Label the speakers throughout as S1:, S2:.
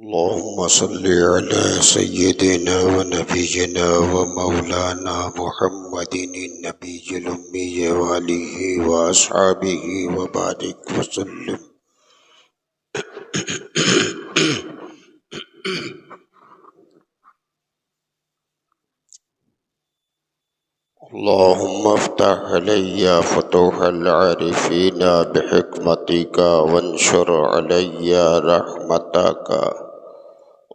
S1: اللهم صل على سيدنا ونبينا ومولانا محمد النبي الأمي وآله وأصحابه وبارك وسلم. اللهم افتح علي فتوح العارفين بحكمتك وانشر علي رحمتك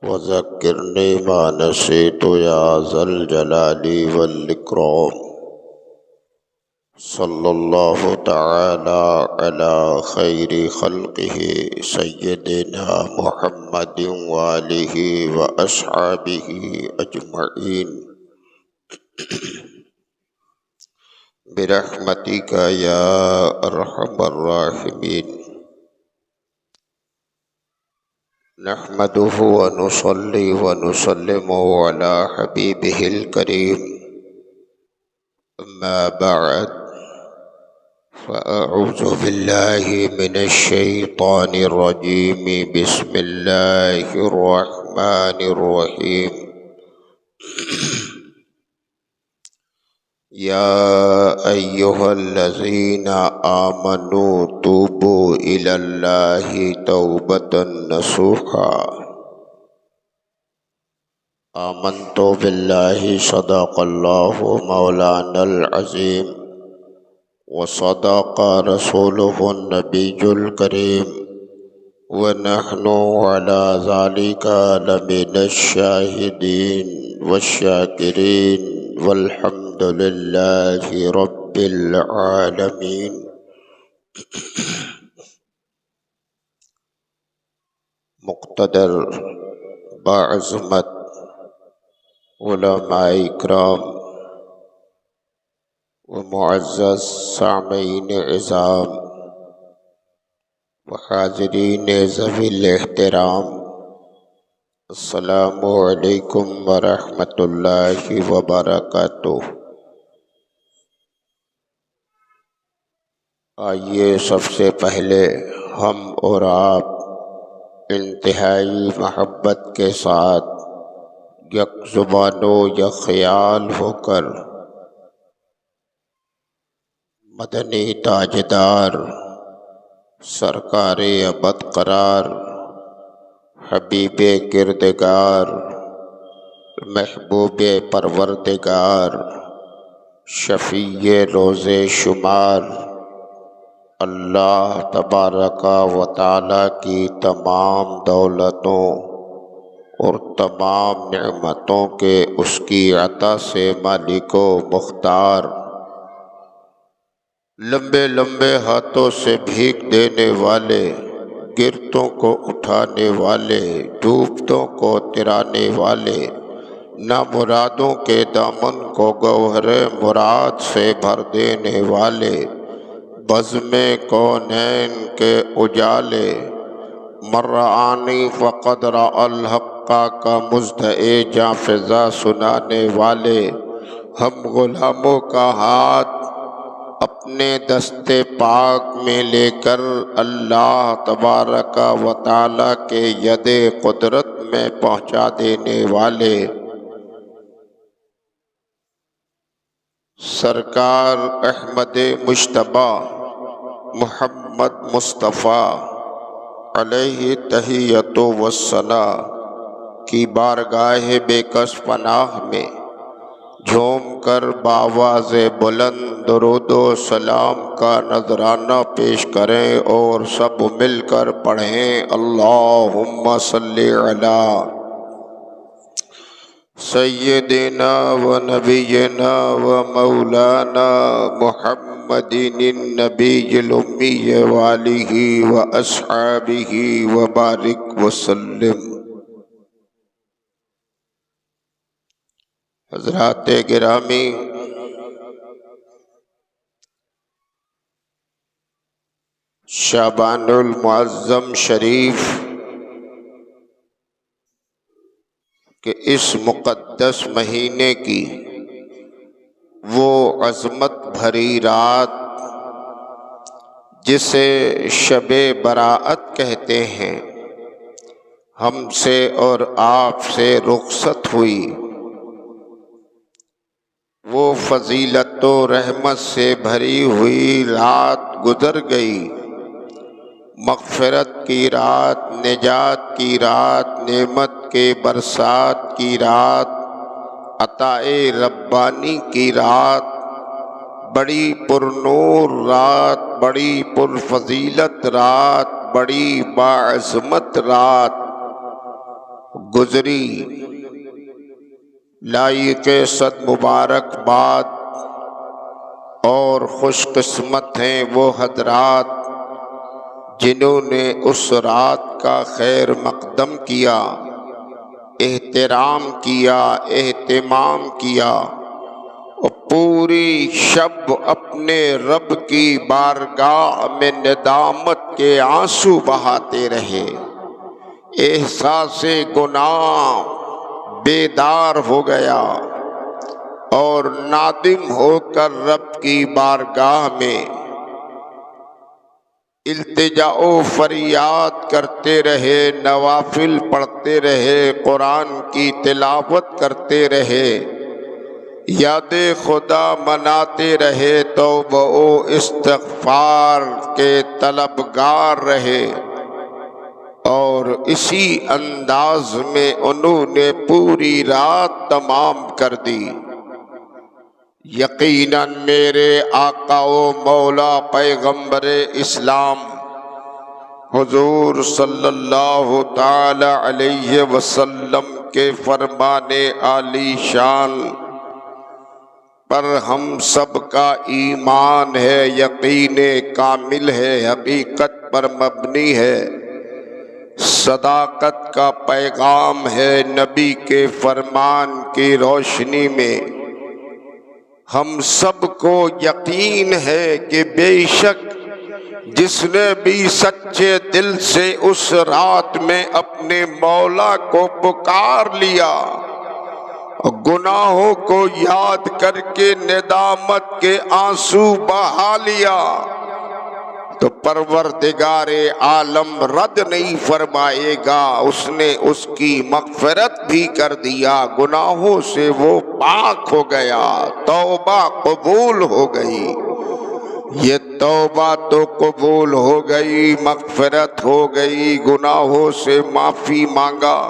S1: وذكرني ما نسيت يا ذا الجلال والإكرام. صلى الله تعالى على خير خلقه سيدنا محمد وآله وأصحابه أجمعين برحمتك يا أرحم الراحمين. نحمده ونصلي ونسلم على حبيبه الكريم. أما بعد، فأعوذ بالله من الشيطان الرجيم. بسم الله الرحمن الرحيم. يا أيها الذين آمنوا توبوا إلى الله توبة نصوحا. آمنت بالله صدق الله مولانا العظيم وصدق رسوله النبي الكريم ونحن على ذلك لمن الشاهدين والشاكرين والحمد لله رب العالمين. مقتدر بعظمت علماء اکرام ومعزز سامعین عظام وحاضرین ذوی الاحترام، السلام علیکم ورحمۃ اللہ وبرکاتہ. آئیے سب سے پہلے ہم اور آپ انتہائی محبت کے ساتھ یک زبان و یک خیال ہو کر مدنی تاجدار سرکار ابد قرار حبیب کردگار محبوب پروردگار شفیع روز شمار اللہ تبارک و تعالی کی تمام دولتوں اور تمام نعمتوں کے اس کی عطا سے مالک و مختار، لمبے لمبے ہاتھوں سے بھیک دینے والے، گرتوں کو اٹھانے والے، ڈوبتوں کو ترانے والے، نامرادوں کے دامن کو گوہر مراد سے بھر دینے والے، بزم کونین کے اجالے، مرعانی فقد رأى الحق کا مزدع جاں فضا سنانے والے، ہم غلاموں کا ہاتھ اپنے دست پاک میں لے کر اللہ تبارک و تعالی کے ید قدرت میں پہنچا دینے والے سرکار احمد مجتبیٰ محمد مصطفیٰ علیہ تحیۃ والثناء کی بارگاہ بے کس پناہ میں جھوم کر بآواز بلند درود و سلام کا نذرانہ پیش کریں اور سب مل کر پڑھیں: اللہم صلی علی سیدنا و نبینا و مولانا محمد النبی الامی و آلہ و اصحابہ و بارک وسلم. حضرات گرامی، شعبان المعظم شریف کے اس مقدس مہینے کی وہ عظمت بھری رات جسے شب براءت کہتے ہیں، ہم سے اور آپ سے رخصت ہوئی، وہ فضیلت و رحمت سے بھری ہوئی رات گزر گئی، مغفرت کی رات، نجات کی رات، نعمت کے برسات کی رات، عطائے ربانی کی رات، بڑی پرنور رات، بڑی پرفضیلت رات، بڑی باعظمت رات گزری۔ لائق صد مبارک باد اور خوش قسمت ہیں وہ حضرات جنہوں نے اس رات کا خیر مقدم کیا، احترام کیا، اہتمام کیا اور پوری شب اپنے رب کی بارگاہ میں ندامت کے آنسو بہاتے رہے، احساس گناہ بیدار ہو گیا اور نادم ہو کر رب کی بارگاہ میں التجا و فریاد کرتے رہے، نوافل پڑھتے رہے، قرآن کی تلاوت کرتے رہے، یاد خدا مناتے رہے، توبہ و استغفار کے طلبگار رہے، اور اسی انداز میں انہوں نے پوری رات تمام کر دی۔ یقیناً میرے آقا و مولا پیغمبر اسلام حضور صلی اللہ تعالی علیہ وسلم کے فرمان عالی شان پر ہم سب کا ایمان ہے، یقین کامل ہے، حقیقت پر مبنی ہے، صداقت کا پیغام ہے۔ نبی کے فرمان کی روشنی میں ہم سب کو یقین ہے کہ بے شک جس نے بھی سچے دل سے اس رات میں اپنے مولا کو پکار لیا، گناہوں کو یاد کر کے ندامت کے آنسو بہا لیا، تو پروردگار عالم رد نہیں فرمائے گا، اس نے اس کی مغفرت بھی کر دیا، گناہوں سے وہ پاک ہو گیا، توبہ قبول ہو گئی۔ یہ توبہ تو قبول ہو گئی، مغفرت ہو گئی، گناہوں سے معافی مانگا،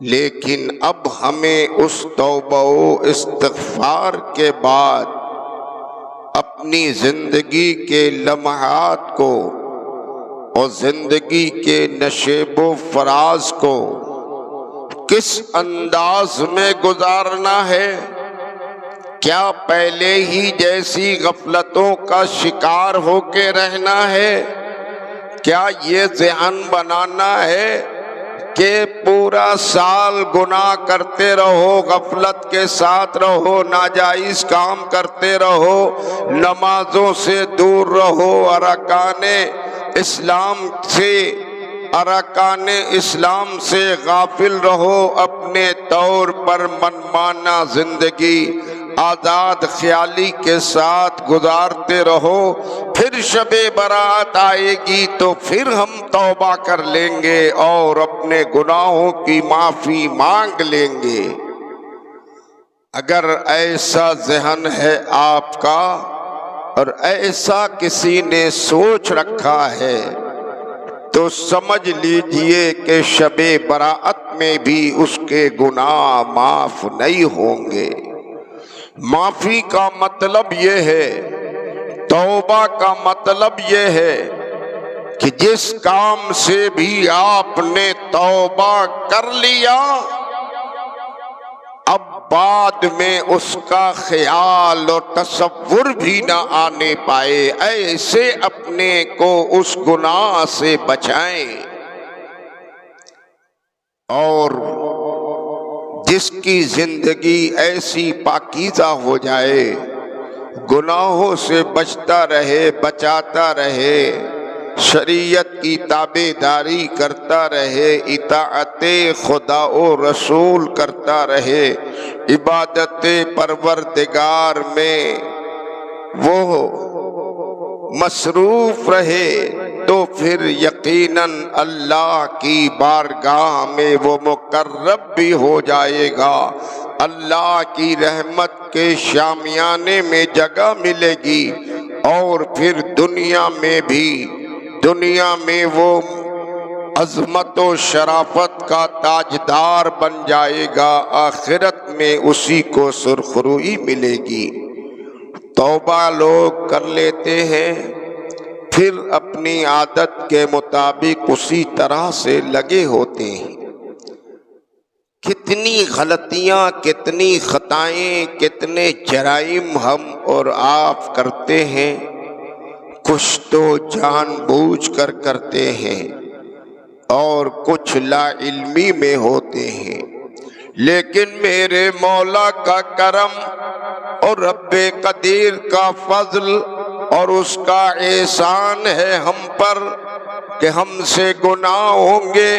S1: لیکن اب ہمیں اس توبہ و استغفار کے بعد اپنی زندگی کے لمحات کو اور زندگی کے نشیب و فراز کو کس انداز میں گزارنا ہے؟ کیا پہلے ہی جیسی غفلتوں کا شکار ہو کے رہنا ہے؟ کیا یہ ذہن بنانا ہے کہ پورا سال گناہ کرتے رہو، غفلت کے ساتھ رہو، ناجائز کام کرتے رہو، نمازوں سے دور رہو، ارکان اسلام سے غافل رہو، اپنے طور پر منمانا زندگی آزاد خیالی کے ساتھ گزارتے رہو، پھر شب برات آئے گی تو پھر ہم توبہ کر لیں گے اور اپنے گناہوں کی معافی مانگ لیں گے؟ اگر ایسا ذہن ہے آپ کا اور ایسا کسی نے سوچ رکھا ہے تو سمجھ لیجئے کہ شب براءت میں بھی اس کے گناہ معاف نہیں ہوں گے۔ معافی کا مطلب یہ ہے، توبہ کا مطلب یہ ہے کہ جس کام سے بھی آپ نے توبہ کر لیا، اب بعد میں اس کا خیال اور تصور بھی نہ آنے پائے، ایسے اپنے کو اس گناہ سے بچائیں۔ اور جس کی زندگی ایسی پاکیزہ ہو جائے، گناہوں سے بچتا رہے، بچاتا رہے، شریعت کی تابعداری کرتا رہے، اطاعت خدا و رسول کرتا رہے، عبادت پروردگار میں وہ مصروف رہے تو پھر یقیناً اللہ کی بارگاہ میں وہ مقرب بھی ہو جائے گا، اللہ کی رحمت کے شامیانے میں جگہ ملے گی، اور پھر دنیا میں وہ عظمت و شرافت کا تاجدار بن جائے گا، آخرت میں اسی کو سرخروئی ملے گی۔ توبہ لوگ کر لیتے ہیں، پھر اپنی عادت کے مطابق اسی طرح سے لگے ہوتے ہیں۔ کتنی غلطیاں، کتنی خطائیں، کتنے جرائم ہم اور آپ کرتے ہیں، کچھ تو جان بوجھ کر کرتے ہیں اور کچھ لا علمی میں ہوتے ہیں، لیکن میرے مولا کا کرم اور رب قدیر کا فضل اور اس کا احسان ہے ہم پر کہ ہم سے گناہ ہوں گے،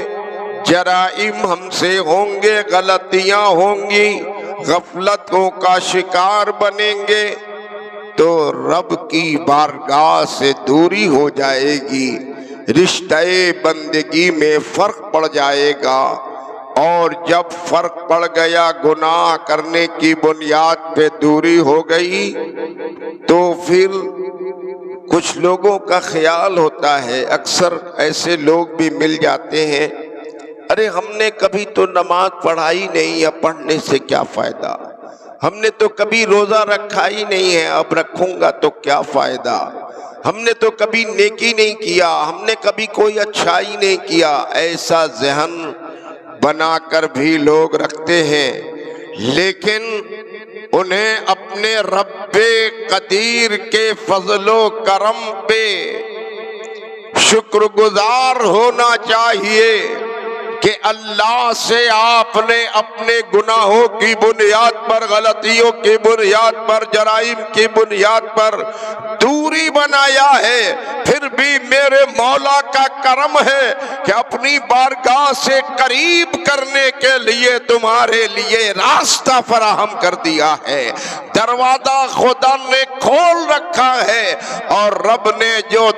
S1: جرائم ہم سے ہوں گے، غلطیاں ہوں گی، غفلتوں کا شکار بنیں گے، تو رب کی بارگاہ سے دوری ہو جائے گی، رشتہ بندگی میں فرق پڑ جائے گا، اور جب فرق پڑ گیا، گناہ کرنے کی بنیاد پہ دوری ہو گئی، تو پھر کچھ لوگوں کا خیال ہوتا ہے، اکثر ایسے لوگ بھی مل جاتے ہیں، ارے ہم نے کبھی تو نماز پڑھائی نہیں ہے، پڑھنے سے کیا فائدہ، ہم نے تو کبھی روزہ رکھا ہی نہیں ہے، اب رکھوں گا تو کیا فائدہ، ہم نے تو کبھی نیکی نہیں کیا، ہم نے کبھی کوئی اچھائی نہیں کیا، ایسا ذہن بنا کر بھی لوگ رکھتے ہیں، لیکن انہیں اپنے رب قدیر کے فضل و کرم پہ شکر گزار ہونا چاہیے کہ اللہ سے آپ نے اپنے گناہوں کی بنیاد پر، غلطیوں کی بنیاد پر، جرائم کی بنیاد پر دوری بنایا ہے، پھر بھی میرے مولا کا کرم ہے کہ اپنی بارگاہ سے قریب کرنے کے لیے تمہارے لیے راستہ فراہم کر دیا ہے، دروازہ خدا نے کھول رکھا ہے، اور رب نے جو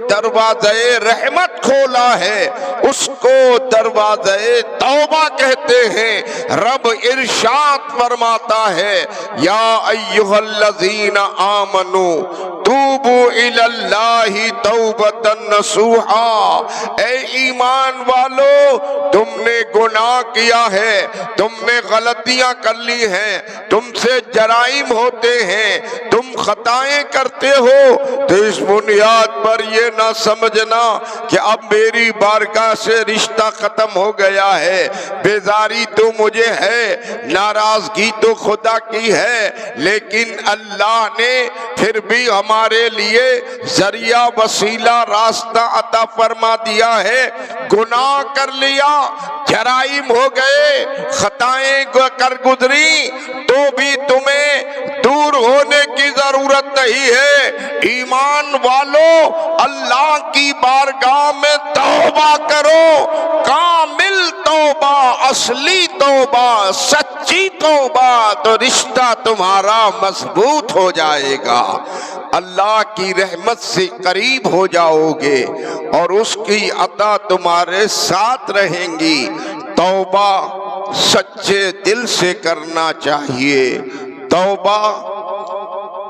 S1: دروازے رحمت کھولا ہے اس کو دروازے توبہ کہتے ہیں۔ رب ارشاد فرماتا ہے، یا ایھا الذین آمنوا توبوا الی اللہ توبۃ نصوحا، اے ایمان والو تم نے گناہ کیا ہے، تم نے غلطیاں کر لی ہیں، تم سے جرائم ہوتے ہیں، تم خطائیں کرتے ہو، تو اس بنیاد پر یہ نہ سمجھنا کہ اب میری بارگاہ سے رشتہ ختم ہو گیا ہے، بیزاری تو مجھے ہے، ناراضگی تو خدا کی ہے، لیکن اللہ نے پھر بھی ہمارے لیے ذریعہ وسیلہ راستہ عطا فرما دیا ہے، گناہ کر لیا، جرائم ہو گئے، خطائیں کر گزری، تو بھی تمہیں دور ہونے کی ضرورت نہیں ہے، ایمان والو اللہ کی بارگاہ میں توبہ کرو، کامل توبہ، اصلی توبہ، سچی توبہ، تو رشتہ تمہارا مضبوط ہو جائے گا، اللہ کی رحمت سے قریب ہو جاؤ گے اور اس کی عطا تمہارے ساتھ رہیں گی۔ توبہ سچے دل سے کرنا چاہیے، توبہ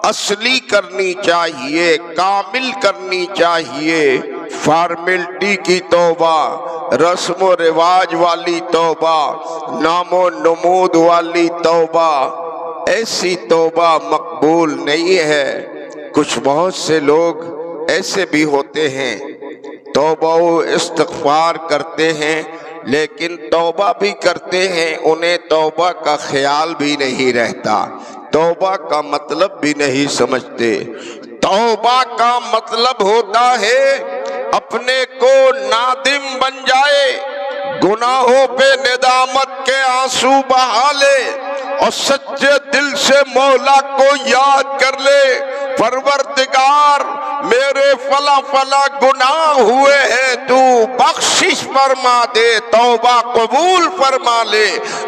S1: اصلی کرنی چاہیے، کامل کرنی چاہیے، فارمیلٹی کی توبہ، رسم و رواج والی توبہ، نام و نمود والی توبہ، ایسی توبہ مقبول نہیں ہے۔ کچھ بہت سے لوگ ایسے بھی ہوتے ہیں، توبہ و استغفار کرتے ہیں، لیکن توبہ بھی کرتے ہیں، انہیں توبہ کا خیال بھی نہیں رہتا، توبہ کا مطلب بھی نہیں سمجھتے۔ توبہ کا مطلب ہوتا ہے اپنے کو نادم بن جائے، گناہوں پہ ندامت کے آنسو بہا لے اور سچے دل سے مولا کو یاد کر لے پروردگار میرے فلاں فلاں گناہ ہوئے ہیں، تو بخشش فرما دے، توبہ قبول فرما لے،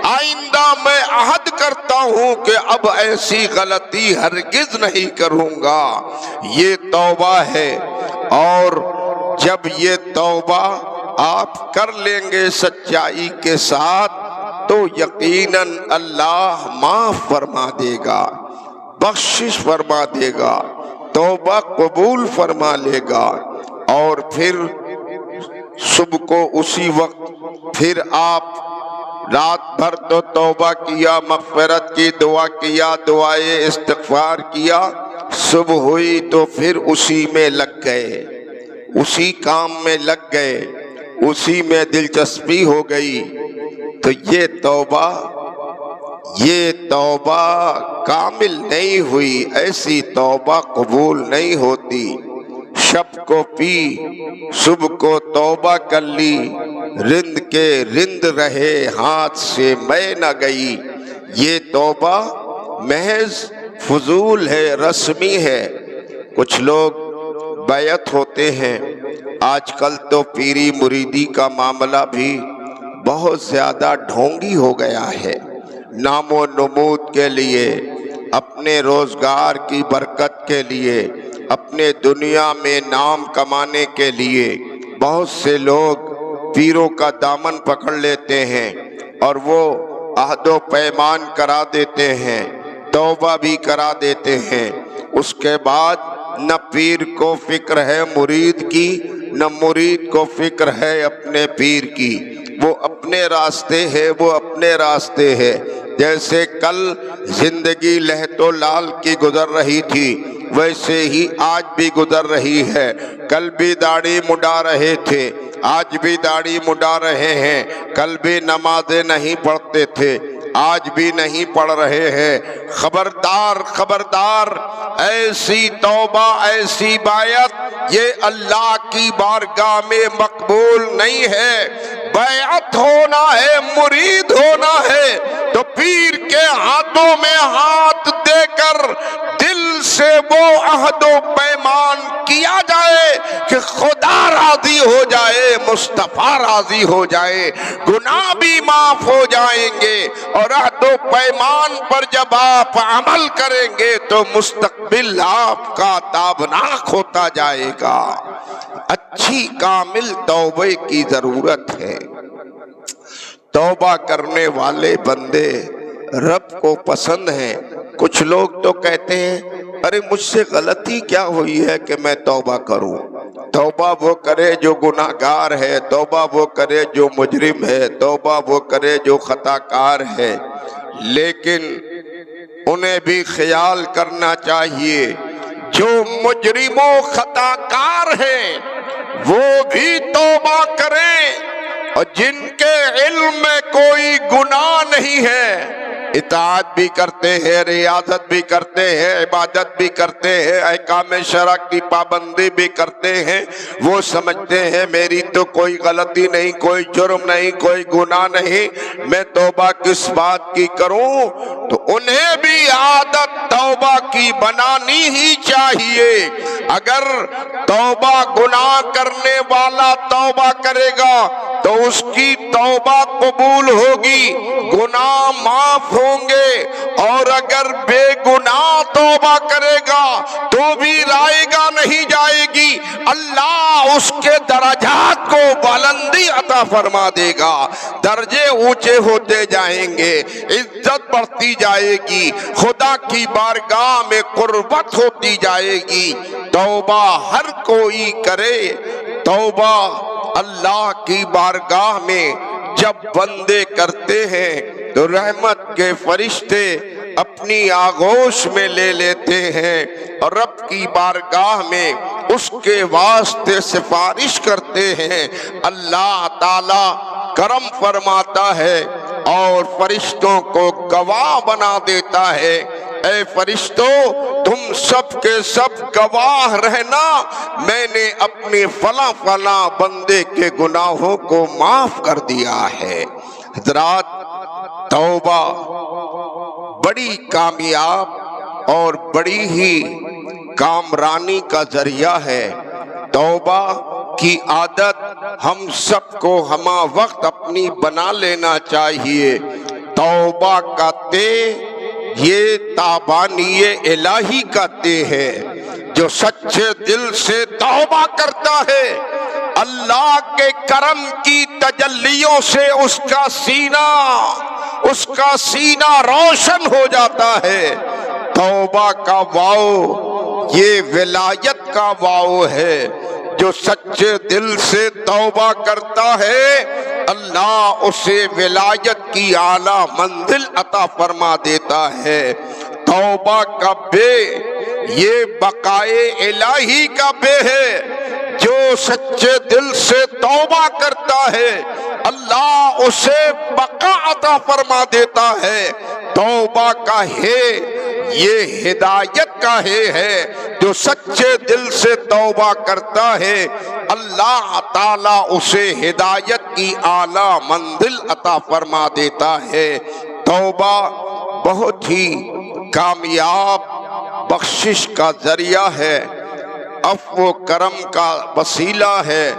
S1: آئندہ میں عہد کرتا ہوں کہ اب ایسی غلطی ہرگز نہیں کروں گا۔ یہ توبہ ہے، اور جب یہ توبہ آپ کر لیں گے سچائی کے ساتھ تو یقیناً اللہ معاف فرما دے گا، بخشش فرما دے گا، توبہ قبول فرما لے گا۔ اور پھر صبح کو اسی وقت پھر آپ رات بھر تو توبہ کیا، مغفرت کی دعا کیا، دعائے استغفار کیا، صبح ہوئی تو پھر اسی میں لگ گئے، اسی کام میں لگ گئے، اسی میں دلچسپی ہو گئی، تو یہ توبہ کامل نہیں ہوئی، ایسی توبہ قبول نہیں ہوتی۔ شب کو پی، صبح کو توبہ کر لی، رند کے رند رہے، ہاتھ سے میں نہ گئی، یہ توبہ محض فضول ہے، رسمی ہے۔ کچھ لوگ بیعت ہوتے ہیں، آج کل تو پیری مریدی کا معاملہ بھی بہت زیادہ ڈھونگی ہو گیا ہے، نام و نمود کے لیے، اپنے روزگار کی برکت کے لیے، اپنے دنیا میں نام کمانے کے لیے بہت سے لوگ پیروں کا دامن پکڑ لیتے ہیں اور وہ عہد و پیمان کرا دیتے ہیں، توبہ بھی کرا دیتے ہیں، اس کے بعد نہ پیر کو فکر ہے مرید کی، نہ مرید کو فکر ہے اپنے پیر کی، وہ اپنے راستے ہے، وہ اپنے راستے ہے۔ جیسے کل زندگی لہت و لال کی گزر رہی تھی ویسے ہی آج بھی گزر رہی ہے۔ کل بھی داڑھی مڈا رہے تھے، آج بھی داڑھی مڈا رہے ہیں، کل بھی نمازیں نہیں پڑھتے تھے، آج بھی نہیں پڑھ رہے ہیں۔ خبردار خبردار، ایسی توبہ ایسی بیعت یہ اللہ کی بارگاہ میں مقبول نہیں ہے۔ بیعت ہونا ہے، مرید ہونا ہے تو پیر کے ہاتھوں میں ہاتھ دے کر دل سے وہ عہد و پیمان کیا جائے کہ خدا راضی ہو جائے، مصطفیٰ راضی ہو جائے، گناہ بھی معاف ہو جائیں گے، اور عہد و پیمان پر جب آپ عمل کریں گے تو مستقبل آپ کا تابناک ہوتا جائے گا۔ اچھی کامل توبے کی ضرورت ہے۔ توبہ کرنے والے بندے رب کو پسند ہیں۔ کچھ لوگ تو کہتے ہیں ارے مجھ سے غلطی کیا ہوئی ہے کہ میں توبہ کروں۔ توبہ وہ کرے جو گناہ گار ہے، توبہ وہ کرے جو مجرم ہے، توبہ وہ کرے جو خطا کار ہے، لیکن انہیں بھی خیال کرنا چاہیے جو مجرم و خطا کار ہیں وہ بھی توبہ کریں، اور جن کے علم میں کوئی گناہ نہیں ہے اطاعت بھی کرتے ہیں، ریاضت بھی کرتے ہیں، عبادت بھی کرتے ہیں، احکام شرع کی پابندی بھی کرتے ہیں، وہ سمجھتے ہیں میری تو کوئی غلطی نہیں، کوئی جرم نہیں، کوئی گناہ نہیں، میں توبہ کس بات کی کروں، تو انہیں بھی عادت توبہ کی بنانی ہی چاہیے۔ اگر توبہ گناہ کرنے والا توبہ کرے گا تو اس کی توبہ قبول ہوگی، گناہ معاف ہوں گے، اور اگر بے گناہ توبہ کرے گا تو بھی رائے گا نہیں جائے گی، اللہ اس کے درجات کو بلندی عطا فرما دے گا، درجے اونچے ہوتے جائیں گے، عزت بڑھتی جائے گی، خدا کی بارگاہ میں قربت ہوتی جائے گی۔ توبہ ہر کوئی کرے، توبہ اللہ کی بارگاہ میں جب بندے کرتے ہیں تو رحمت کے فرشتے اپنی آغوش میں لے لیتے ہیں اور رب کی بارگاہ میں اس کے واسطے سفارش کرتے ہیں، اللہ تعالی کرم فرماتا ہے اور فرشتوں کو گواہ بنا دیتا ہے، اے فرشتوں تم سب کے سب گواہ رہنا، میں نے اپنے فلاں فلاں بندے کے گناہوں کو معاف کر دیا ہے۔ حضرات، توبہ بڑی کامیاب اور بڑی ہی کامرانی کا ذریعہ ہے۔ توبہ کی عادت ہم سب کو ہمہ وقت اپنی بنا لینا چاہیے۔ توبہ کا تے یہ تابانی الہی کا تے ہے۔ جو سچے دل سے توبہ کرتا ہے اللہ کے کرم کی تجلیوں سے اس کا سینہ روشن ہو جاتا ہے۔ توبہ کا واؤ یہ ولایت کا واؤ ہے۔ جو سچے دل سے توبہ کرتا ہے اللہ اسے ولایت کی اعلیٰ منزل عطا فرما دیتا ہے۔ توبہ کا بے یہ بقائے الہی کا بے ہے۔ جو سچے دل سے توبہ کرتا ہے اللہ اسے بقا عطا فرما دیتا ہے۔ توبہ کا ہے یہ ہدایت کا ہے۔ جو سچے دل سے توبہ کرتا ہے اللہ تعالیٰ اسے ہدایت کی اعلیٰ منزل عطا فرما دیتا ہے۔ توبہ بہت ہی کامیاب بخشش کا ذریعہ ہے، عفو و کرم کا وسیلہ ہے۔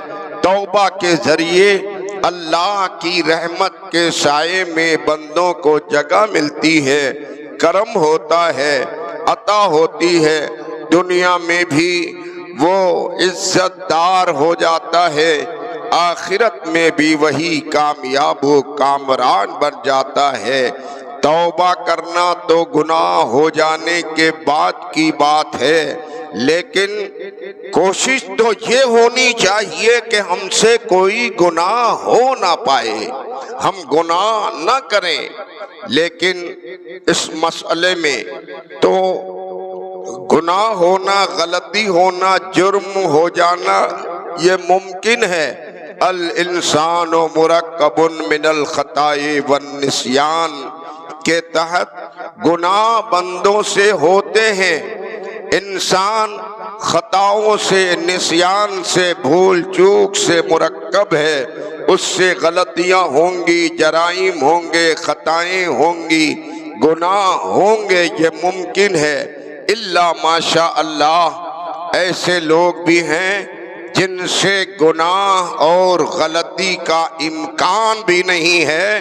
S1: توبہ کے ذریعے اللہ کی رحمت کے سائے میں بندوں کو جگہ ملتی ہے، کرم ہوتا ہے، عطا ہوتی ہے، دنیا میں بھی وہ عزت دار ہو جاتا ہے، آخرت میں بھی وہی کامیاب و کامران بن جاتا ہے۔ توبہ کرنا تو گناہ ہو جانے کے بعد کی بات ہے، لیکن کوشش تو یہ ہونی چاہیے کہ ہم سے کوئی گناہ ہو نہ پائے، ہم گناہ نہ کریں۔ لیکن اس مسئلے میں تو گناہ ہونا، غلطی ہونا، جرم ہو جانا یہ ممکن ہے۔ الانسان مرکب من الخطاء والنسیان کے تحت گناہ بندوں سے ہوتے ہیں۔ انسان خطاؤں سے، نسیان سے، بھول چوک سے مرکب ہے، اس سے غلطیاں ہوں گی، جرائم ہوں گے، خطائیں ہوں گی، گناہ ہوں گے، یہ ممکن ہے۔ الا ماشاء اللہ ایسے لوگ بھی ہیں جن سے گناہ اور غلطی کا امکان بھی نہیں ہے،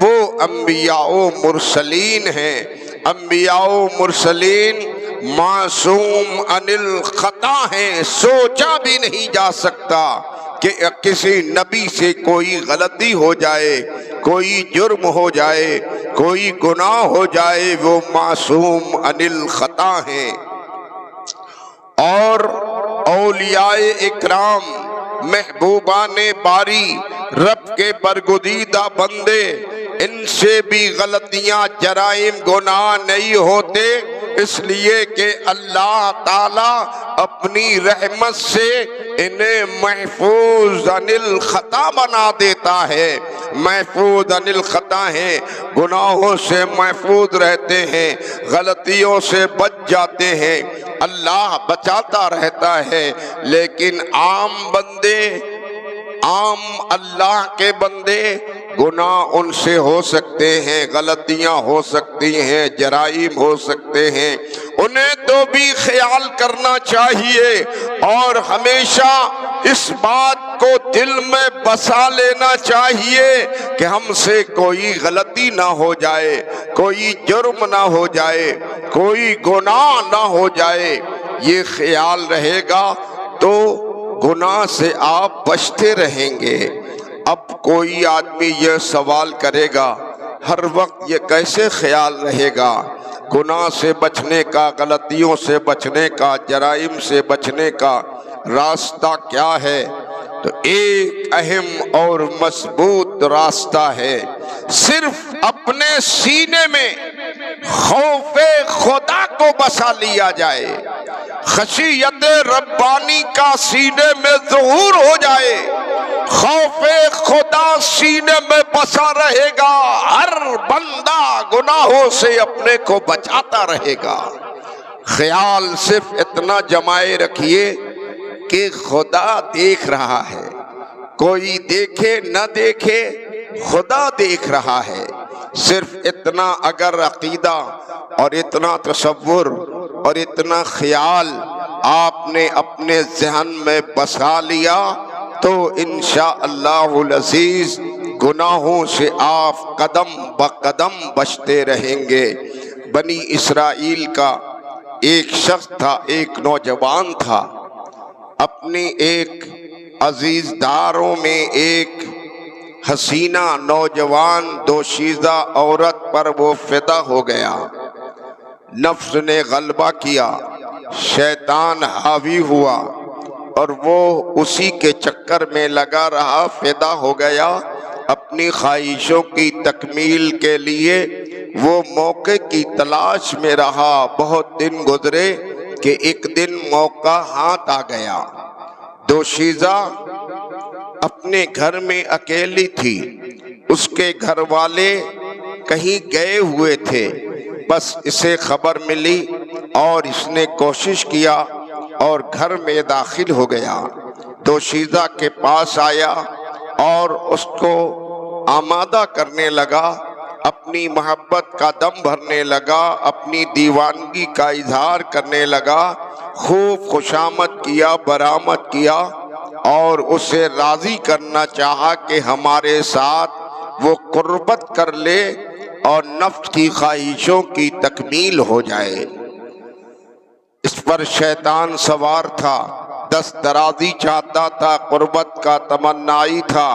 S1: وہ انبیاء و مرسلین ہیں۔ انبیاء و مرسلین معصوم عن الخطا ہیں، سوچا بھی نہیں جا سکتا کہ کسی نبی سے کوئی غلطی ہو جائے، کوئی جرم ہو جائے، کوئی گناہ ہو جائے، وہ معصوم عن الخطا ہیں۔ اور اولیاء اکرام، محبوبان باری، رب کے برگزیدہ بندے، ان سے بھی غلطیاں، جرائم، گناہ نہیں ہوتے، اس لیے کہ اللہ تعالیٰ اپنی رحمت سے انہیں محفوظ عن الخطا بنا دیتا ہے۔ محفوظ عن الخطا ہیں، گناہوں سے محفوظ رہتے ہیں، غلطیوں سے بچ جاتے ہیں، اللہ بچاتا رہتا ہے۔ لیکن عام بندے، عام اللہ کے بندے، گناہ ان سے ہو سکتے ہیں، غلطیاں ہو سکتی ہیں، جرائم ہو سکتے ہیں، انہیں تو بھی خیال کرنا چاہیے اور ہمیشہ اس بات کو دل میں بسا لینا چاہیے کہ ہم سے کوئی غلطی نہ ہو جائے، کوئی جرم نہ ہو جائے، کوئی گناہ نہ ہو جائے۔ یہ خیال رہے گا تو گناہ سے آپ بچتے رہیں گے۔ اب کوئی آدمی یہ سوال کرے گا ہر وقت یہ کیسے خیال رہے گا؟ گناہ سے بچنے کا، غلطیوں سے بچنے کا، جرائم سے بچنے کا راستہ کیا ہے؟ تو ایک اہم اور مضبوط راستہ ہے، صرف اپنے سینے میں خوف خدا کو بسا لیا جائے، خشیت ربانی کا سینے میں ظہور ہو جائے، خوف خدا سینے میں بسا رہے گا، ہر بندہ گناہوں سے اپنے کو بچاتا رہے گا۔ خیال صرف اتنا جمائے رکھیے کہ خدا دیکھ رہا ہے، کوئی دیکھے نہ دیکھے خدا دیکھ رہا ہے۔ صرف اتنا اگر عقیدہ اور اتنا تصور اور اتنا خیال آپ نے اپنے ذہن میں بسا لیا تو انشاءاللہ العزیز گناہوں سے آپ قدم بقدم بچتے رہیں گے۔ بنی اسرائیل کا ایک شخص تھا، ایک نوجوان تھا، اپنی ایک عزیز داروں میں ایک حسینہ نوجوان دوشیزہ عورت پر وہ فدا ہو گیا۔ نفس نے غلبہ کیا، شیطان حاوی ہوا اور وہ اسی کے چکر میں لگا رہا، فدا ہو گیا۔ اپنی خواہشوں کی تکمیل کے لیے وہ موقع کی تلاش میں رہا۔ بہت دن گزرے کہ ایک دن موقع ہاتھ آ گیا۔ دوشیزہ اپنے گھر میں اکیلی تھی، اس کے گھر والے کہیں گئے ہوئے تھے، بس اسے خبر ملی اور اس نے کوشش کیا اور گھر میں داخل ہو گیا۔ دوشیزہ کے پاس آیا اور اس کو آمادہ کرنے لگا، اپنی محبت کا دم بھرنے لگا، اپنی دیوانگی کا اظہار کرنے لگا، خوب خوشامد کیا، برآمد کیا اور اسے راضی کرنا چاہا کہ ہمارے ساتھ وہ قربت کر لے اور نفس کی خواہشوں کی تکمیل ہو جائے۔ اس پر شیطان سوار تھا، دست درازی چاہتا تھا، قربت کا تمنائی تھا۔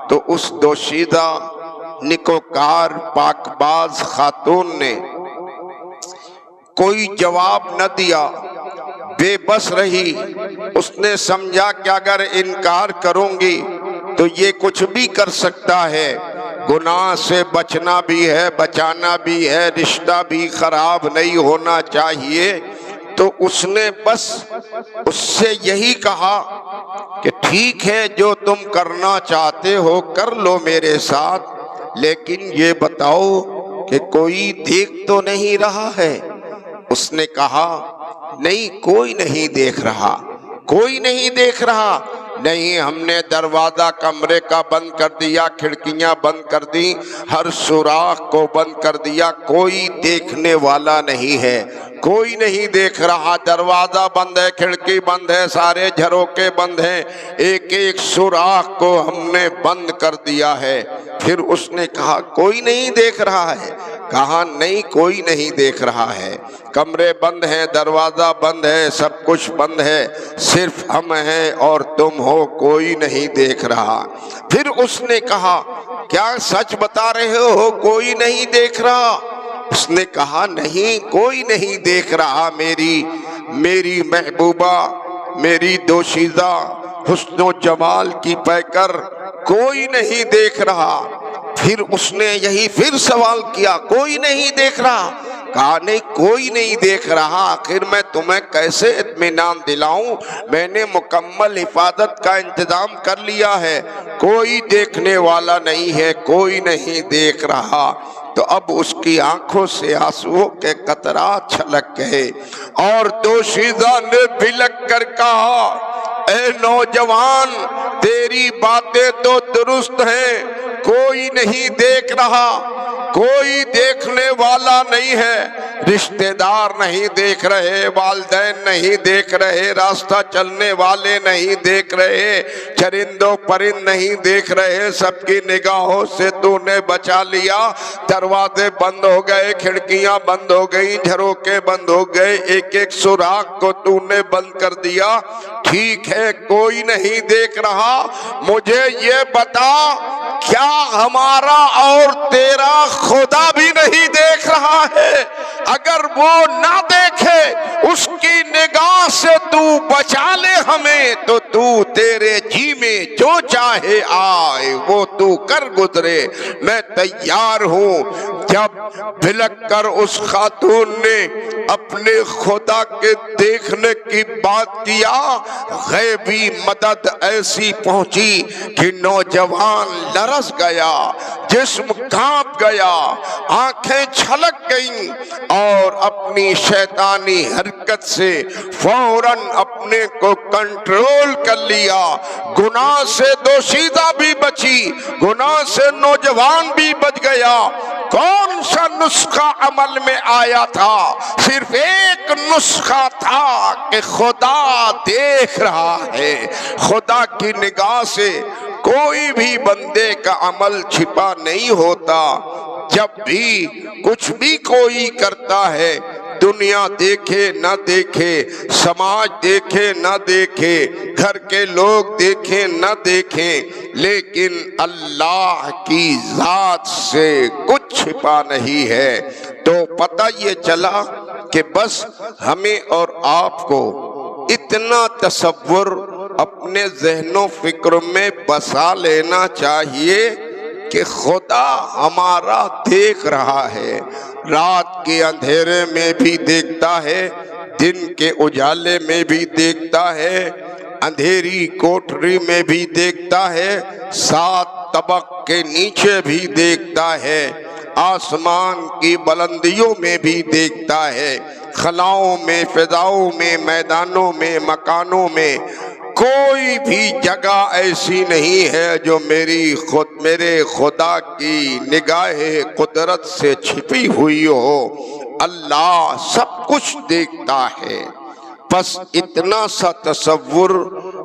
S1: تو اس دوشیزہ نکوکار پاک باز خاتون نے کوئی جواب نہ دیا، بے بس رہی۔ اس نے سمجھا کہ اگر انکار کروں گی تو یہ کچھ بھی کر سکتا ہے، گناہ سے بچنا بھی ہے، بچانا بھی ہے، رشتہ بھی خراب نہیں ہونا چاہیے۔ تو اس نے بس اس سے یہی کہا کہ ٹھیک ہے، جو تم کرنا چاہتے ہو کر لو میرے ساتھ، لیکن یہ بتاؤ کہ کوئی دیکھ تو نہیں رہا ہے؟ اس نے کہا نہیں، کوئی نہیں دیکھ رہا، کوئی نہیں دیکھ رہا۔ نہیں، ہم نے دروازہ کمرے کا بند کر دیا، کھڑکیاں بند کر دی، ہر سوراخ کو بند کر دیا، کوئی دیکھنے والا نہیں ہے، کوئی نہیں دیکھ رہا۔ دروازہ بند ہے، کھڑکی بند ہے، سارے جھروکے بند ہیں، ایک ایک سوراخ کو ہم نے بند کر دیا ہے۔ پھر اس نے کہا کوئی نہیں دیکھ رہا ہے؟ کہا نہیں، کوئی نہیں دیکھ رہا ہے، کمرے بند ہیں، دروازہ بند ہے، سب کچھ بند ہے، صرف ہم ہیں اور تم ہو، کوئی نہیں دیکھ رہا۔ پھر اس نے کہا کیا سچ بتا رہے ہو، کوئی نہیں دیکھ رہا؟ اس نے کہا نہیں، کوئی نہیں دیکھ رہا، میری محبوبہ، میری دوشیزہ، حسن و جمال کی پیکر، کوئی نہیں دیکھ رہا۔ پھر اس نے یہی پھر سوال کیا، کوئی نہیں دیکھ رہا؟ کہا نہیں، کوئی نہیں دیکھ رہا۔ آخر میں تمہیں کیسے اطمینان دلاؤں، میں نے مکمل حفاظت کا انتظام کر لیا ہے، کوئی دیکھنے والا نہیں ہے، کوئی نہیں دیکھ رہا۔ تو اب اس کی آنکھوں سے آنسوؤں کے قطرات چھلک گئے اور دوشیزہ نے بلک کر کہا اے نوجوان، تیری باتیں تو درست ہیں، کوئی نہیں دیکھ رہا، کوئی دیکھنے والا نہیں ہے، رشتہ دار نہیں دیکھ رہے، والدین نہیں دیکھ رہے، راستہ چلنے والے نہیں دیکھ رہے، چرند و پرند نہیں دیکھ رہے، سب کی نگاہوں سے تو نے بچا لیا۔ دروازے بند ہو گئے، کھڑکیاں بند ہو گئی، جھروکے بند ہو گئے، ایک ایک سوراخ کو تو نے بند کر دیا۔ ٹھیک ہے، کوئی نہیں دیکھ رہا، مجھے یہ بتا کیا ہمارا اور تیرا خدا بھی نہیں دیکھ رہا ہے؟ اگر وہ نہ دیکھے، اس کی نگاہ سے تو بچا لے ہمیں، تو تو تیرے جی میں جو چاہے آئے وہ تو کر گزرے، میں تیار ہوں۔ جب بھلک کر اس خاتون نے اپنے خدا کے دیکھنے کی بات کیا، غیبی مدد ایسی پہنچی کہ نوجوان لرز گیا، جسم کانپ گیا، آنکھیں چھلک گئیں اور اپنی شیطانی حرکت سے فوراً اپنے کو کنٹرول کر لیا۔ گناہ سے دوشیزہ بھی بچی، گناہ سے نوجوان بھی بچ گیا۔ کون سا نسخہ عمل میں آیا تھا؟ صرف ایک نسخہ تھا کہ خدا دیکھ رہا ہے۔ خدا کی نگاہ سے کوئی بھی بندے کا عمل چھپا نہیں ہوتا۔ جب بھی کچھ بھی کوئی کرتا ہے، دنیا دیکھے نہ دیکھے، سماج دیکھے نہ دیکھے، گھر کے لوگ دیکھیں نہ دیکھیں، لیکن اللہ کی ذات سے کچھ چھپا نہیں ہے۔ تو پتہ یہ چلا کہ بس ہمیں اور آپ کو اتنا تصور اپنے ذہن و فکر میں بسا لینا چاہیے کہ خدا ہمارا دیکھ رہا ہے۔ رات کے اندھیرے میں بھی دیکھتا ہے، دن کے اجالے میں بھی دیکھتا ہے، اندھیری کوٹری میں بھی دیکھتا ہے، 7 طبق کے نیچے بھی دیکھتا ہے، آسمان کی بلندیوں میں بھی دیکھتا ہے، خلاؤں میں، فضاؤں میں، میدانوں میں، مکانوں میں۔ کوئی بھی جگہ ایسی نہیں ہے جو میرے خدا کی نگاہ قدرت سے چھپی ہوئی ہو۔ اللہ سب کچھ دیکھتا ہے۔ بس اتنا سا تصور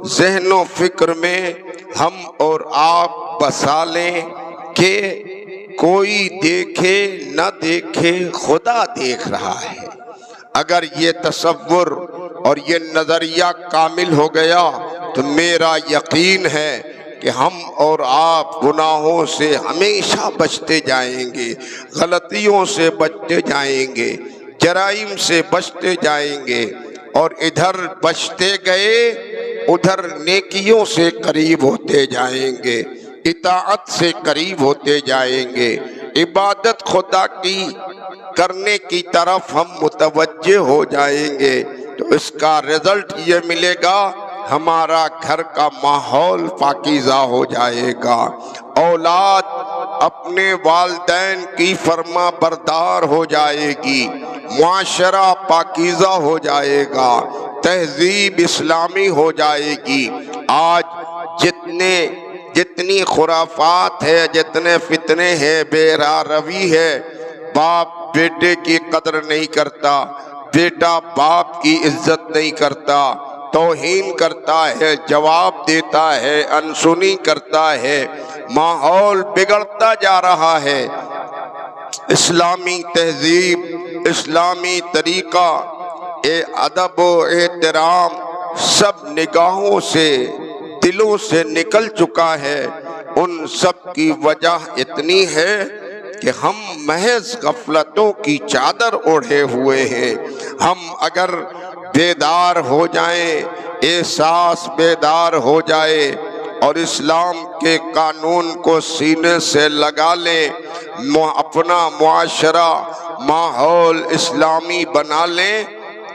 S1: ذہن و فکر میں ہم اور آپ بسا لیں کہ کوئی دیکھے نہ دیکھے، خدا دیکھ رہا ہے۔ اگر یہ تصور اور یہ نظریہ کامل ہو گیا تو میرا یقین ہے کہ ہم اور آپ گناہوں سے ہمیشہ بچتے جائیں گے، غلطیوں سے بچتے جائیں گے، جرائم سے بچتے جائیں گے، اور ادھر بچتے گئے ادھر نیکیوں سے قریب ہوتے جائیں گے، اطاعت سے قریب ہوتے جائیں گے، عبادت خدا کی کرنے کی طرف ہم متوجہ ہو جائیں گے۔ تو اس کا رزلٹ یہ ملے گا، ہمارا گھر کا ماحول پاکیزہ ہو جائے گا، اولاد اپنے والدین کی فرما بردار ہو جائے گی، معاشرہ پاکیزہ ہو جائے گا، تہذیب اسلامی ہو جائے گی۔ آج جتنی خرافات ہے، جتنے فتنے ہیں، بے راہ روی ہے، باپ بیٹے کی قدر نہیں کرتا، بیٹا باپ کی عزت نہیں کرتا، توہین کرتا ہے، جواب دیتا ہے، انسنی کرتا ہے، ماحول بگڑتا جا رہا ہے۔ اسلامی تہذیب، اسلامی طریقہ، ادب و احترام سب نگاہوں سے، دلوں سے نکل چکا ہے۔ ان سب کی وجہ اتنی ہے کہ ہم محض غفلتوں کی چادر اوڑھے ہوئے ہیں۔ ہم اگر بیدار ہو جائیں، احساس بیدار ہو جائے اور اسلام کے قانون کو سینے سے لگا لیں، اپنا معاشرہ، ماحول اسلامی بنا لیں،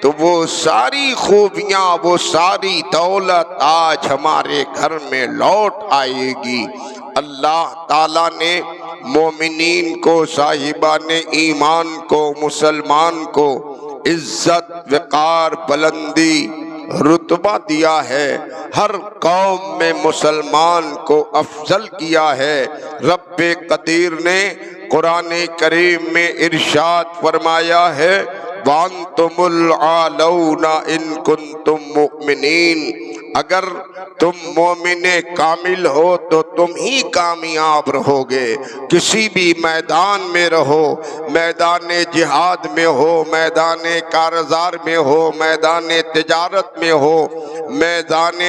S1: تو وہ ساری خوبیاں، وہ ساری دولت آج ہمارے گھر میں لوٹ آئے گی۔ اللہ تعالیٰ نے مومنین کو، صاحبان ایمان کو، مسلمان کو عزت، وقار، بلندی، رتبہ دیا ہے۔ ہر قوم میں مسلمان کو افضل کیا ہے۔ رب قدیر نے قرآن کریم میں ارشاد فرمایا ہے، وَأَنْتُمُ الْعَالَوْنَ إِن كُنتُم مُؤْمِنِينَ۔ اگر تم مومن کامل ہو تو تم ہی کامیاب رہو گے۔ کسی بھی میدان میں رہو، میدان جہاد میں ہو، میدان کارزار میں ہو، میدان تجارت میں ہو، میدان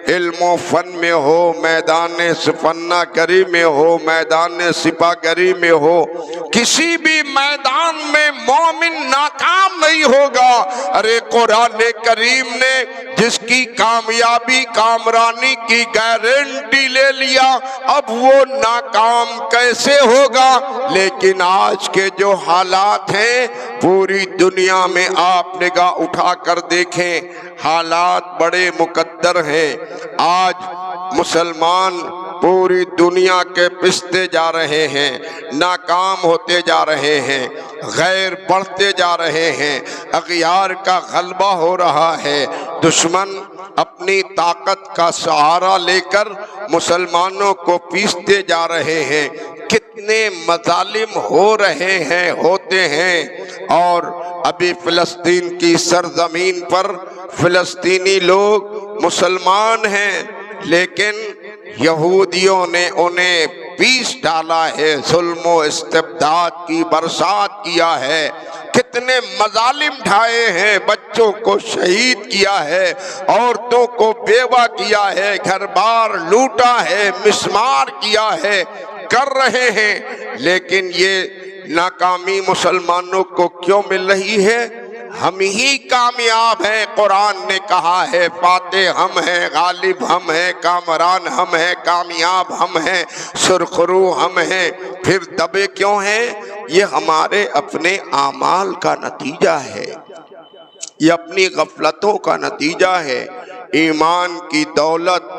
S1: علم و فن میں ہو، میدان فنہ گری میں ہو، میدان سپاہ گری میں ہو، کسی بھی میدان میں مومن ناکام نہیں ہوگا۔ ارے قرآن کریم نے جس کی کامیابی، کامرانی کی گارنٹی لے لیا، اب وہ ناکام کیسے ہوگا؟ لیکن آج کے جو حالات ہیں پوری دنیا میں آپ نگاہ اٹھا کر دیکھیں، حالات بڑے مقدر ہیں۔ آج مسلمان پوری دنیا کے پستے جا رہے ہیں، ناکام ہوتے جا رہے ہیں، غیر بڑھتے جا رہے ہیں، اغیار کا غلبہ ہو رہا ہے۔ دشمن اپنی طاقت کا سہارا لے کر مسلمانوں کو پیستے جا رہے ہیں۔ کتنے مظالم ہو رہے ہیں، ہوتے ہیں، اور ابھی فلسطین کی سرزمین پر فلسطینی لوگ مسلمان ہیں، لیکن یہودیوں نے انہیں پیس ڈالا ہے، ظلم و استبداد کی برسات کیا ہے، کتنے مظالم ڈھائے ہیں، بچوں کو شہید کیا ہے، عورتوں کو بیوہ کیا ہے، گھر بار لوٹا ہے، مسمار کیا ہے، کر رہے ہیں، لیکن یہ ناکامی مسلمانوں کو کیوں مل رہی ہے؟ ہم ہی کامیاب ہیں۔ قرآن نے کہا ہے فاتح ہم ہیں، غالب ہم ہیں، کامران ہم ہیں، کامیاب ہم ہیں، سرخرو ہم ہیں، پھر دبے کیوں ہیں؟ یہ ہمارے اپنے اعمال کا نتیجہ ہے، یہ اپنی غفلتوں کا نتیجہ ہے۔ ایمان کی دولت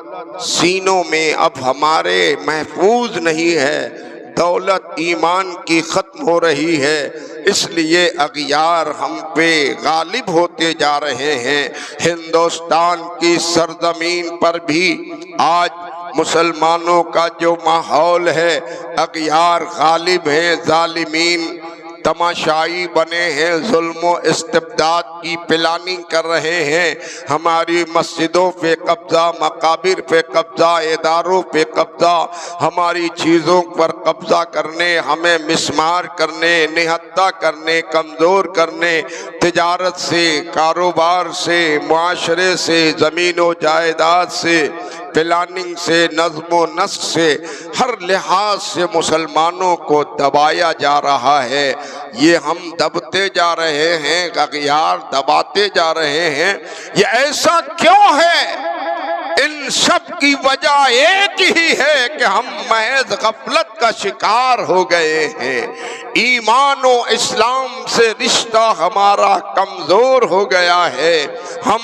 S1: سینوں میں اب ہمارے محفوظ نہیں ہے، دولت ایمان کی ختم ہو رہی ہے، اس لیے اغیار ہم پہ غالب ہوتے جا رہے ہیں۔ ہندوستان کی سرزمین پر بھی آج مسلمانوں کا جو ماحول ہے، اغیار غالب ہیں، ظالمین تماشائی بنے ہیں، ظلم و استبداد کی پلاننگ کر رہے ہیں، ہماری مسجدوں پہ قبضہ، مقابر پہ قبضہ، اداروں پہ قبضہ، ہماری چیزوں پر قبضہ کرنے، ہمیں مسمار کرنے، نہتہ کرنے، کمزور کرنے، تجارت سے، کاروبار سے، معاشرے سے، زمین و جائیداد سے، پلاننگ سے، نظم و نسق سے، ہر لحاظ سے مسلمانوں کو دبایا جا رہا ہے۔ یہ ہم دبتے جا رہے ہیں، اغیار دباتے جا رہے ہیں، یہ ایسا کیوں ہے؟ ان سب کی وجہ ایک ہی ہے کہ ہم محض غفلت کا شکار ہو گئے ہیں، ایمان و اسلام سے رشتہ ہمارا کمزور ہو گیا ہے، ہم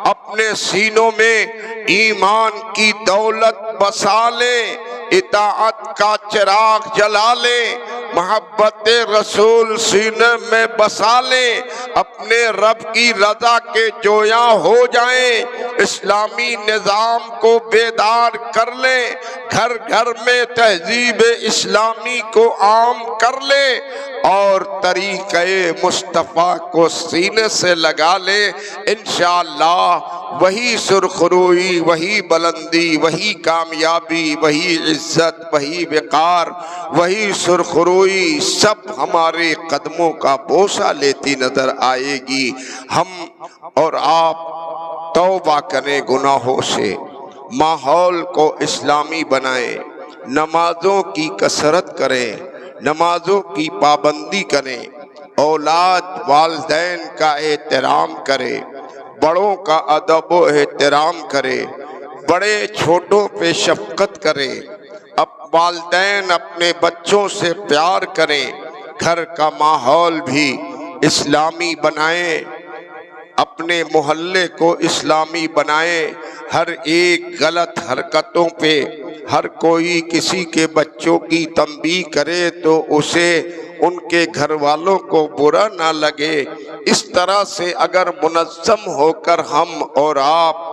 S1: اپنے سینوں میں ایمان کی دولت بسا لیں، اطاعت کا چراغ جلا لیں، محبت رسول سینے میں بسا لیں، اپنے رب کی رضا کے جویاں ہو جائیں، اسلامی نظام کو بیدار کر لیں، گھر گھر میں تہذیب اسلامی کو عام کر لیں، اور طریقہ مصطفیٰ کو سینے سے لگا لیں، انشاءاللہ وہی سرخروئی، وہی بلندی، وہی کامیابی، وہی عزت، وہی وقار، وہی سرخروئی سب ہمارے قدموں کا بوسہ لیتی نظر آئے گی۔ ہم اور آپ توبہ کریں گناہوں سے، ماحول کو اسلامی بنائیں، نمازوں کی کثرت کریں، نمازوں کی پابندی کریں، اولاد والدین کا احترام کرے، بڑوں کا ادب و احترام کرے، بڑے چھوٹوں پہ شفقت کرے، والدین اپنے بچوں سے پیار کریں، گھر کا ماحول بھی اسلامی بنائیں، اپنے محلے کو اسلامی بنائیں، ہر ایک غلط حرکتوں پہ ہر کوئی کسی کے بچوں کی تنبیہ کرے تو اسے ان کے گھر والوں کو برا نہ لگے۔ اس طرح سے اگر منظم ہو کر ہم اور آپ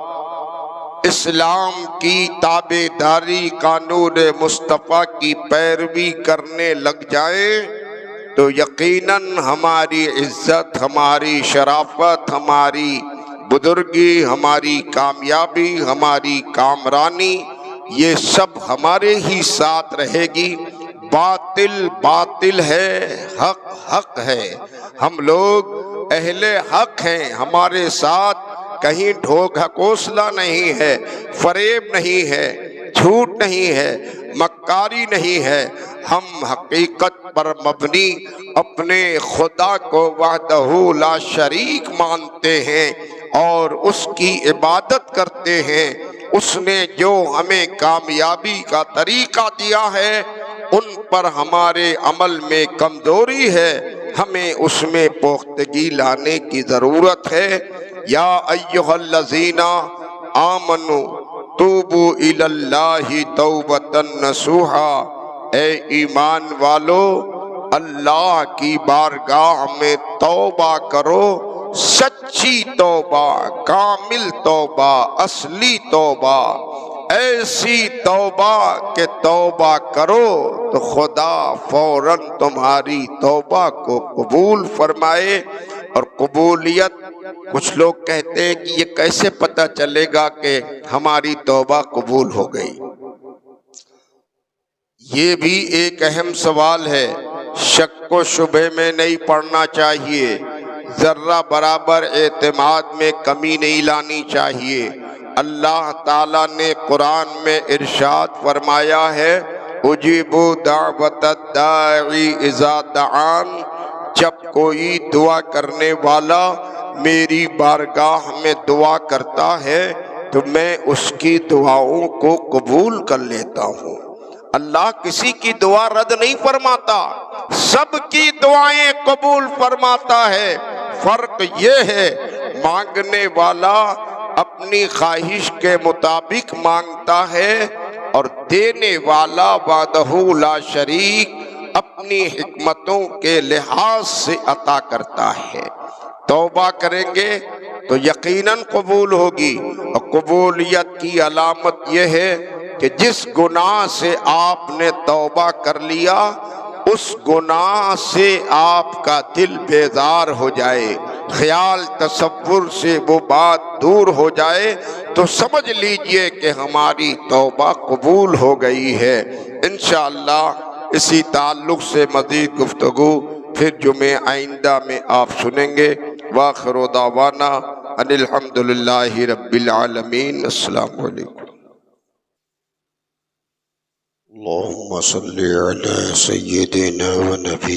S1: اسلام کی تابعداری، قانون مصطفیٰ کی پیروی کرنے لگ جائیں تو یقیناً ہماری عزت، ہماری شرافت، ہماری بزرگی، ہماری کامیابی، ہماری کامرانی، یہ سب ہمارے ہی ساتھ رہے گی۔ باطل باطل ہے، حق حق ہے، ہم لوگ اہل حق ہیں، ہمارے ساتھ کہیں ڈھکوسلا نہیں ہے، فریب نہیں ہے، جھوٹ نہیں ہے، مکاری نہیں ہے، ہم حقیقت پر مبنی اپنے خدا کو وحدہ لا شریک مانتے ہیں اور اس کی عبادت کرتے ہیں۔ اس نے جو ہمیں کامیابی کا طریقہ دیا ہے ان پر ہمارے عمل میں کمزوری ہے، ہمیں اس میں پختگی لانے کی ضرورت ہے۔ یا ایھا الذین آمنوا توبوا الی اللہ توبۃ نصوحا، اے ایمان والو اللہ کی بارگاہ میں توبہ کرو، سچی توبہ، کامل توبہ، اصلی توبہ۔ ایسی توبہ کہ توبہ کرو تو خدا فوراً تمہاری توبہ کو قبول فرمائے۔ اور قبولیت، کچھ لوگ کہتے ہیں کہ یہ کیسے پتہ چلے گا کہ ہماری توبہ قبول ہو گئی؟ یہ بھی ایک اہم سوال ہے، شک و شبہ میں نہیں پڑنا چاہیے، ذرہ برابر اعتماد میں کمی نہیں لانی چاہیے۔ اللہ تعالیٰ نے قرآن میں ارشاد فرمایا ہے اجیبوا دعوت الداعی اذا دعان، جب کوئی دعا کرنے والا میری بارگاہ میں دعا کرتا ہے تو میں اس کی دعاؤں کو قبول کر لیتا ہوں۔ اللہ کسی کی دعا رد نہیں فرماتا، سب کی دعائیں قبول فرماتا ہے۔ فرق یہ ہے مانگنے والا اپنی خواہش کے مطابق مانگتا ہے اور دینے والا وحدہ لا شریک اپنی حکمتوں کے لحاظ سے عطا کرتا ہے۔ توبہ کریں گے تو یقیناً قبول ہوگی، اور قبولیت کی علامت یہ ہے کہ جس گناہ سے آپ نے توبہ کر لیا اس گناہ سے آپ کا دل بیزار ہو جائے، خیال تصور سے وہ بات دور ہو جائے، تو سمجھ لیجئے کہ ہماری توبہ قبول ہو گئی ہے۔ انشاءاللہ اسی تعلق سے مزید گفتگو پھر جمعہ آئندہ میں آپ سنیں گے۔ وآخر دعوانا ان الحمدللہ رب العالمین۔ السلام علیکم۔ اللہم صلی علی سیدنا و نبی